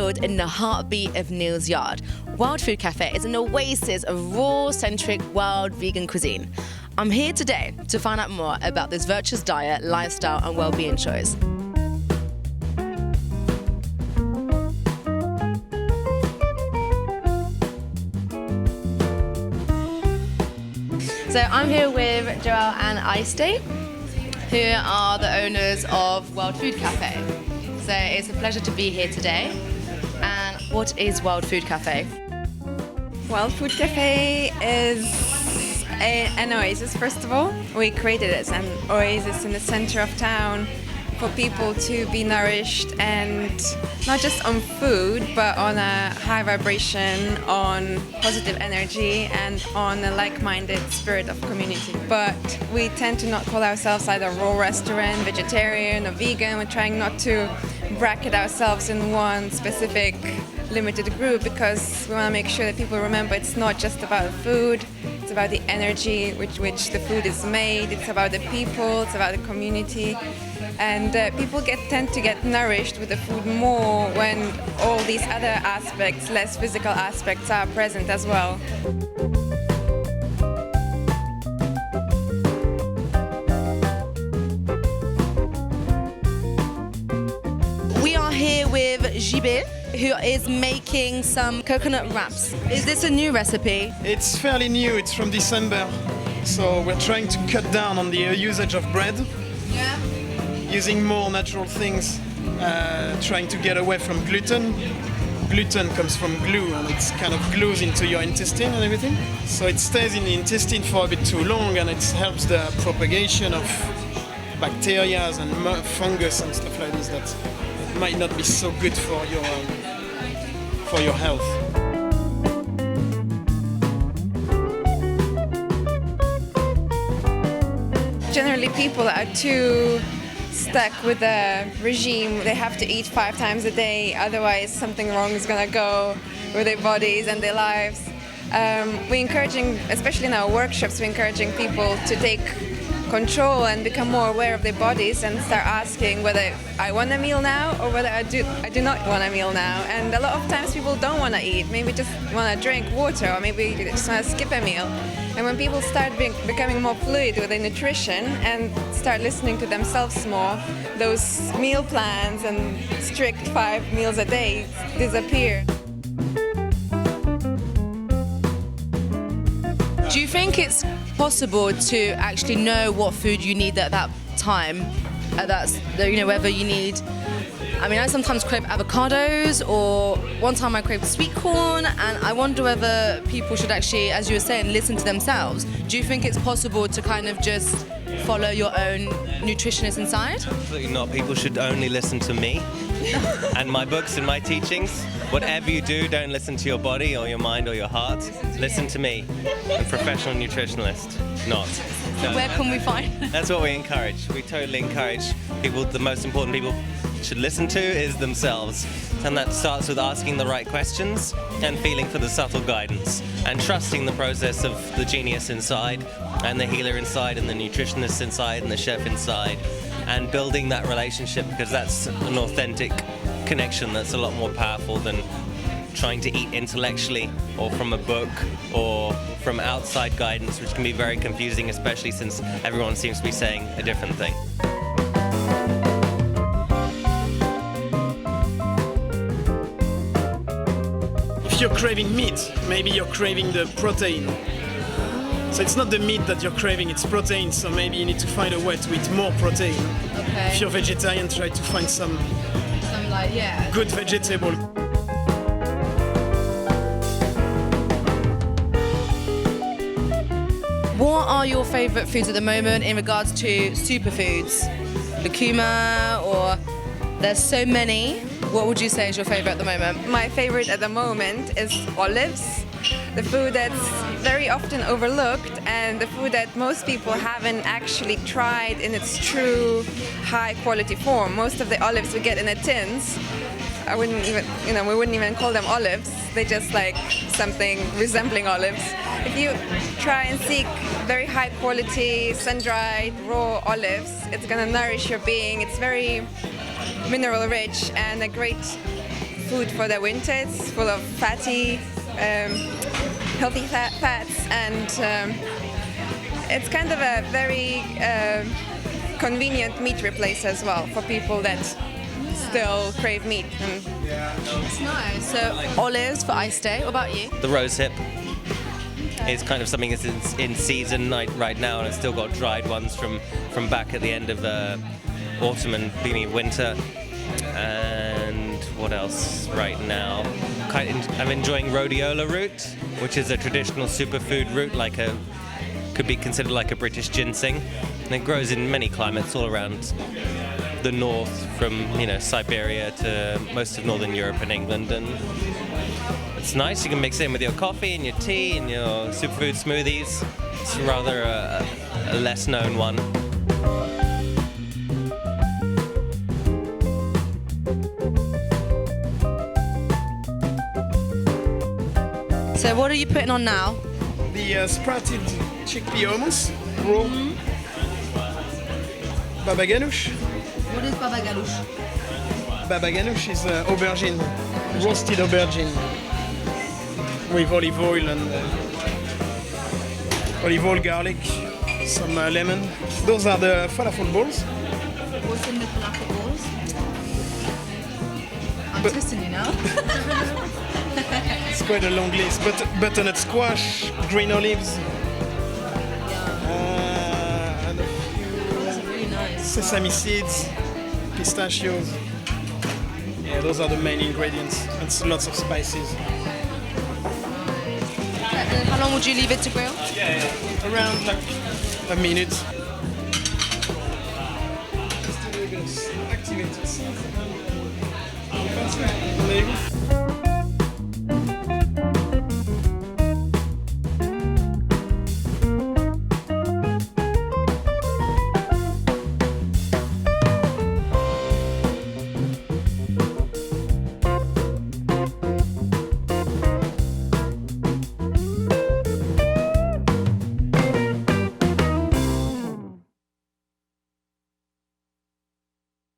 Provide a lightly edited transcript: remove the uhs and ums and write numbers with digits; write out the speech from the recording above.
Nestled in the heartbeat of Neal's yard, Wild Food Cafe is an oasis of raw-centric wild vegan cuisine. I'm here today to find out more about this virtuous diet, lifestyle and well-being choice. So I'm here with Joel and Aiste, who are the owners of Wild Food Cafe. So it's a pleasure to be here today. And what is Wild Food Cafe? Wild Food Cafe is an oasis, first of all. We created it as an oasis in the center of town for people to be nourished, and not just on food, but on a high vibration, on positive energy, and on a like-minded spirit of community. But we tend to not call ourselves either raw restaurant, vegetarian or vegan. We're trying not to bracket ourselves in one specific limited group, because we want to make sure that people remember it's not just about food, it's about the energy with which the food is made, it's about the people, it's about the community. And people tend to get nourished with the food more when all these other aspects, less physical aspects, are present as well. We are here with JB, who is making some coconut wraps. Is this a new recipe? It's fairly new, it's from December. So we're trying to cut down on the usage of bread. Yeah. Using more natural things, trying to get away from gluten. Gluten comes from glue, and it's kind of glues into your intestine and everything. So it stays in the intestine for a bit too long, and it helps the propagation of bacteria and fungus and stuff like this that might not be so good for your health. Generally, people are too stuck with the regime. They have to eat 5 times a day, otherwise something wrong is going to go with their bodies and their lives. We're encouraging, especially in our workshops, we're encouraging people to take control and become more aware of their bodies and start asking whether I want a meal now or whether I do not want a meal now. And a lot of times people don't want to eat, maybe just want to drink water, or maybe just want to skip a meal. And when people start becoming more fluid with their nutrition and start listening to themselves more, those meal plans and strict 5 meals a day disappear. Do you think it's possible to actually know what food you need at that time? Whether you need... I sometimes crave avocados, or one time I craved sweet corn, and I wonder whether people should actually, as you were saying, listen to themselves. Do you think it's possible to kind of just follow your own nutritionist inside? Absolutely not. People should only listen to me and my books and my teachings. Whatever you do, don't listen to your body or your mind or your heart. Listen to me, a professional nutritionalist, not. No, where can we find? That's what we encourage. We totally encourage people. The most important people should listen to is themselves. And that starts with asking the right questions and feeling for the subtle guidance and trusting the process of the genius inside and the healer inside and the nutritionist inside and the chef inside, and building that relationship, because that's an authentic connection that's a lot more powerful than trying to eat intellectually or from a book or from outside guidance, which can be very confusing, especially since everyone seems to be saying a different thing. If you're craving meat, maybe you're craving the protein. So it's not the meat that you're craving, it's protein, so maybe you need to find a way to eat more protein. Okay. If you're vegetarian, try to find some good vegetable. What are your favourite foods at the moment in regards to superfoods? Lucuma, or there's so many. What would you say is your favourite at the moment? My favorite at the moment is olives, the food that's very often overlooked and the food that most people haven't actually tried in its true high quality form. Most of the olives we get in the tins, we wouldn't even call them olives. They're just like something resembling olives. If you try and seek very high quality, sun-dried, raw olives, it's gonna nourish your being. It's very mineral rich and a great food for the winter. It's full of fatty, healthy fats, and it's kind of a very convenient meat replacer as well for people that still crave meat. It's nice. So olives for Aiste. What about you? The rose hip is kind of something that's in season right now, and it's still got dried ones from back at the end of autumn and beginning of winter. And what else right now? I'm enjoying rhodiola root, which is a traditional superfood root, could be considered like a British ginseng. And it grows in many climates all around the north, from Siberia to most of northern Europe and England, and it's nice. You can mix it in with your coffee and your tea and your superfood smoothies. It's rather a less known one. So what are you putting on now? The sprouted chickpea hummus, raw. Baba ganoush. What is baba ganoush? Baba ganoush is aubergine, roasted aubergine with olive oil, garlic, some lemon. Those are the falafel balls. What's in the falafel balls? I'm testing you now. It's quite a long list. Butternut squash, green olives, and a few Really nice. sesame seeds, pistachios. Yeah, those are the main ingredients. And lots of spices. How long would you leave it to grill? Around like a minute. Just a little bit of activated. There you go.